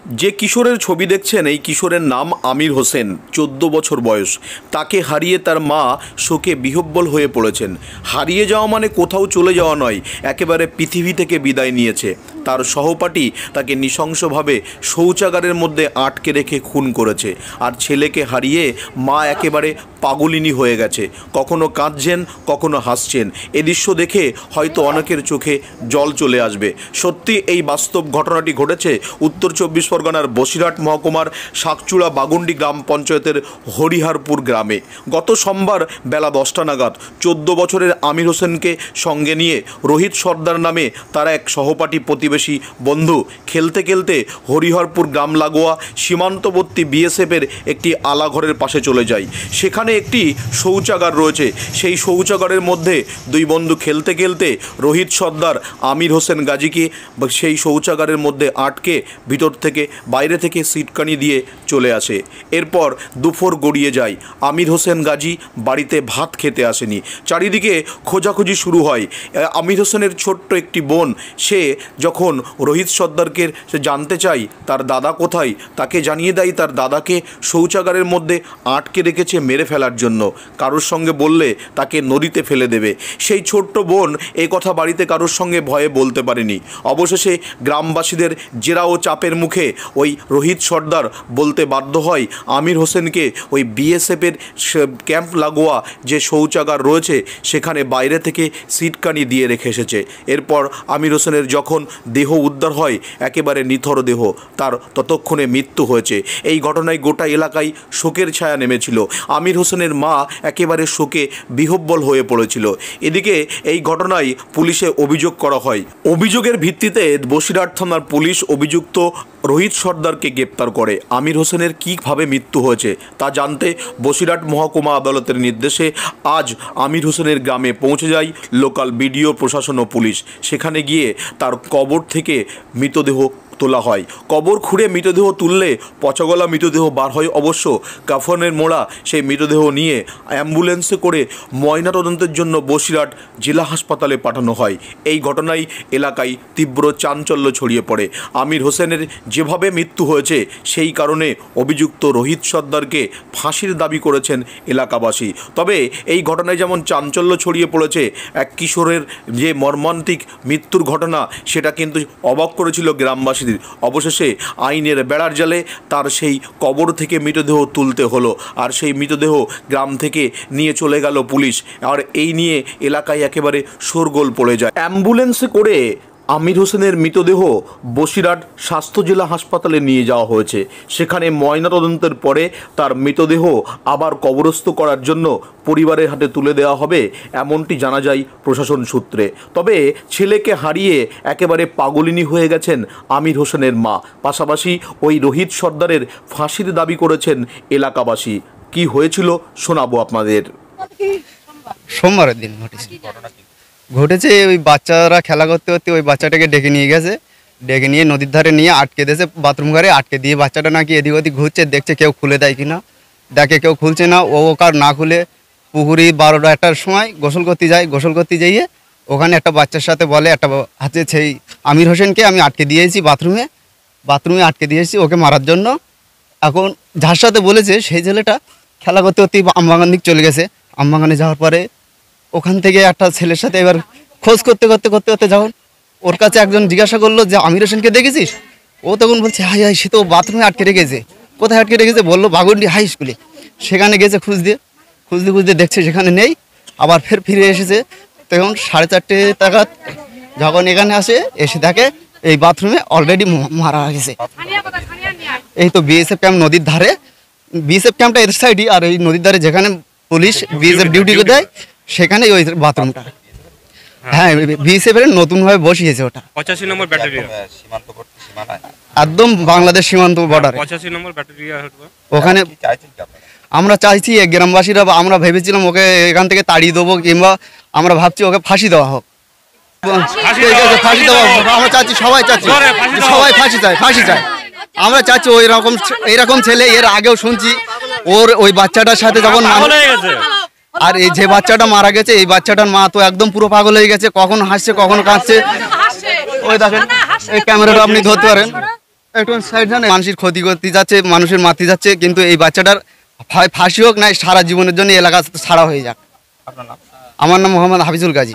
যে কিশোরের ছবি দেখছেন এই কিশোরের নাম আমির হোসেন, 14 বছর বয়স। তাকে হারিয়ে তার মা শোকে বিহ্বল হয়ে পড়েছেন। হারিয়ে যাওয়া মানে কোথাও চলে যাওয়া নয়, একেবারে পৃথিবী থেকে বিদায় নিয়েছে। তার সহপাঠী তাকে নৃশংসভাবে শৌচাগারের মধ্যে আটকে রেখে খুন করেছে। আর ছেলেকে হারিয়ে মা একেবারে পাগলিনী হয়ে গেছে, কখনো কাঁদছেন কখনো হাসছেন। এ দৃশ্য দেখে হয়তো অনেকের চোখে জল চলে আসবে। সত্যি এই বাস্তব ঘটনাটি ঘটেছে উত্তর 24 পরগনার বসিরহাট মহকুমার শাকচুড়া বাগুন্ডি গ্রাম পঞ্চায়েতের হরিহারপুর গ্রামে। গত সোমবার বেলা 10টা নাগাদ 14 বছরের আমির হোসেনকে সঙ্গে নিয়ে রোহিত সর্দার নামে তার এক সহপাঠী প্রতিবেশী বন্ধু খেলতে খেলতে হরিহরপুর গ্রাম লাগোয়া সীমান্তবর্তী বিএসএফের একটি আলাঘরের পাশে চলে যায়। সেখানে একটি শৌচাগার রয়েছে। সেই শৌচাগারের মধ্যে দুই বন্ধু খেলতে খেলতে রোহিত সর্দার আমির হোসেন গাজীকে সেই শৌচাগারের মধ্যে আটকে ভিতর থেকে বাইরে থেকে সিটকানি দিয়ে চলে আসে। এরপর দুপুর গড়িয়ে যায়। আমির হোসেন গাজী বাড়িতে ভাত খেতে আসেনি। চারিদিকে খোঁজাখুঁজি শুরু হয়। আমির হোসেনের ছোট্ট একটি বোন, সে যখন রোহিত সর্দারকে জানতে চায় তার দাদা কোথায়, তাকে জানিয়ে দেয় তার দাদাকে শৌচাগারের মধ্যে আটকে রেখেছে মেরে ফেলার জন্য, কারোর সঙ্গে বললে তাকে নদীতে ফেলে দেবে। সেই ছোট্ট বোন এই কথা বাড়িতে কারোর সঙ্গে ভয়ে বলতে পারেনি। অবশেষে গ্রামবাসীদের জেরা ও চাপের মুখে ওই রোহিত সর্দার বলতে বাধ্য হয় আমির হোসেনকে ওই বিএসএফের ক্যাম্প লাগোয়া যে শৌচাগার রয়েছে সেখানে বাইরে থেকে সিটকানি দিয়ে রেখে এসেছে। এরপর আমির হোসেনের যখন দেহ উদ্ধার হয়, একেবারে নিথর দেহ, তার ততক্ষণে মৃত্যু হয়েছে। এই ঘটনায় গোটা এলাকায় শোকের ছায়া নেমেছিল। আমির হোসেনের মা একেবারে শোকে বিহ্বল হয়ে পড়েছিল। এদিকে এই ঘটনায় পুলিশে অভিযোগ করা হয়। অভিযোগের ভিত্তিতে বসিরহাট থানার পুলিশ অভিযুক্ত রোহিত সর্দারকে গ্রেপ্তার করে। আমির হোসেনের কীভাবে মৃত্যু হয়েছে তা জানতে বসিরহাট মহকুমা আদালতের নির্দেশে আজ আমির হোসেনের গ্রামে পৌঁছে যায় লোকাল বিডিও, প্রশাসন ও পুলিশ। সেখানে গিয়ে তার কবর থেকে মৃতদেহ তোলা হয়। কবর খুঁড়ে মৃতদেহ তুললে পচাগলা মৃতদেহ বার হয় অবশ্য। কাফনের মোড়া সেই মৃতদেহ নিয়ে অ্যাম্বুলেন্সে করে ময়নাতদন্তের জন্য বসিরহাট জেলা হাসপাতালে পাঠানো হয়। এই ঘটনায় এলাকায় তীব্র চাঞ্চল্য ছড়িয়ে পড়ে। আমির হোসেনের যেভাবে মৃত্যু হয়েছে সেই কারণে অভিযুক্ত রোহিত সর্দারকে ফাঁসির দাবি করেছেন এলাকাবাসী। তবে এই ঘটনায় যেমন চাঞ্চল্য ছড়িয়ে পড়েছে, এক কিশোরের যে মর্মান্তিক মৃত্যুর ঘটনা সেটা কিন্তু অবাক করেছিল গ্রামবাসীদের। অবশেষে আইনের বেড়ার জালে তার সেই কবর থেকে মৃতদেহ তুলতে হলো, আর সেই মৃতদেহ গ্রাম থেকে নিয়ে চলে গেল পুলিশ। আর এই নিয়ে এলাকায় একেবারে শোরগোল পড়ে যায়। অ্যাম্বুলেন্সে করে আমির হোসেনের মৃতদেহ বসিরহাট স্বাস্থ্য জেলা হাসপাতালে নিয়ে যাওয়া হয়েছে। সেখানে ময়নাতদন্তের পরে তার মৃতদেহ আবার কবরস্থ করার জন্য পরিবারের হাতে তুলে দেওয়া হবে, এমনটি জানা যায় প্রশাসন সূত্রে। তবে ছেলেকে হারিয়ে একেবারে পাগলিনী হয়ে গেছেন আমির হোসেনের মা। পাশাপাশি ওই রোহিত সর্দারের ফাঁসির দাবি করেছেন এলাকাবাসী। কি হয়েছিল শোনাবো আপনাদের। সোমবারের দিন ঘটেছে ওই বাচ্চারা খেলা করতে করতে ওই বাচ্চাটাকে ডেকে নিয়ে গেছে। ডেকে নিয়ে নদীর ধারে নিয়ে আটকে দিয়েছে, বাথরুম ঘরে আটকে দিয়ে বাচ্চাটা নাকি এদিক ওদিক ঘুরছে, দেখছে কেউ খুলে দেয় কিনা। দেখে কেউ খুলছে না, ও কার না খুলে পুকুরি 12টার সময় গোসল করতে যায়। গোসল করতে যাইয়ে ওখানে একটা বাচ্চার সাথে বলে, একটা হাতে সেই আমির হোসেনকে আমি আটকে দিয়েছি বাথরুমে আটকে দিয়েছি ওকে মারার জন্য। এখন যার সাথে বলেছে সেই ছেলেটা খেলা করতে করতে আমবাগান দিক চলে গেছে। আমবাগানে যাওয়ার পরে ওখান থেকে একটা ছেলের সাথে এবার খোঁজ করতে করতে করতে করতে যখন ওর কাছে একজন জিজ্ঞাসা করলো যে আমির হোসেনকে দেখেছিস? ও তখন বলছে হাই হাই, সে তো বাথরুমে আটকে রেখেছে। কোথায় আটকে রেখেছে? বললো বাগুন্ডি হাই স্কুলে। সেখানে গেছে খুঁজতে দেখছে সেখানে নেই। আবার ফিরে এসেছে। তখন 4:30 নাগাদ যখন এখানে এসে দেখে এই বাথরুমে অলরেডি মারা গেছে। এই তো বিএসএফ ক্যাম্প নদীর ধারে, বিএসএফ ক্যাম্পটা এর সাইডই, আর এই নদীর ধারে যেখানে পুলিশ বিএসএফ ডিউটি দেয় সেখানে ওই বাথরুমটা। হ্যাঁ, বিএসএফ এর নতুনভাবে বসিয়েছে ওটা। 85 নম্বর ব্যাটালিয়ন একদম বাংলাদেশ সীমান্ত বর্ডারে 85 নম্বর ব্যাটালিয়ন। ওখানে আমরা চাইছি গ্রামবাসীরা, আমরা ভেবেছিলাম ওকে এখান থেকে তাড়িয়ে দেবো, কিংবা আমরা ভাবছি ওকে ফাঁসি দেওয়া হোক। ফাঁসি দেওয়া হোক আমরা চাচ্ছি, সবাই চাচ্ছি, সবাই ফাঁসি চায়। আমরা চাচ্ছি এইরকম ছেলে এর আগেও শুনছি ওর ওই বাচ্চাটার সাথে যখন, আর এই যে বাচ্চাটা মারা গেছে এই বাচ্চাটার মা তো একদম পুরো পাগল হয়ে গেছে, কখনো হাসছে কখনো কাঁদছে। ওই দেখেন এই ক্যামেরাটা আপনি ধরতে পারেন, একটু সাইড জানে মানুষের ক্ষতি করতে যাচ্ছে, মানুষের মারতে যাচ্ছে, কিন্তু এই বাচ্চাটার ফাঁসি হোক না সারা জীবনের জন্য এলাকা ছাড়া হয়ে যাক। আপনার নাম? আমার নাম মোহাম্মদ হাফিজুল গাজী।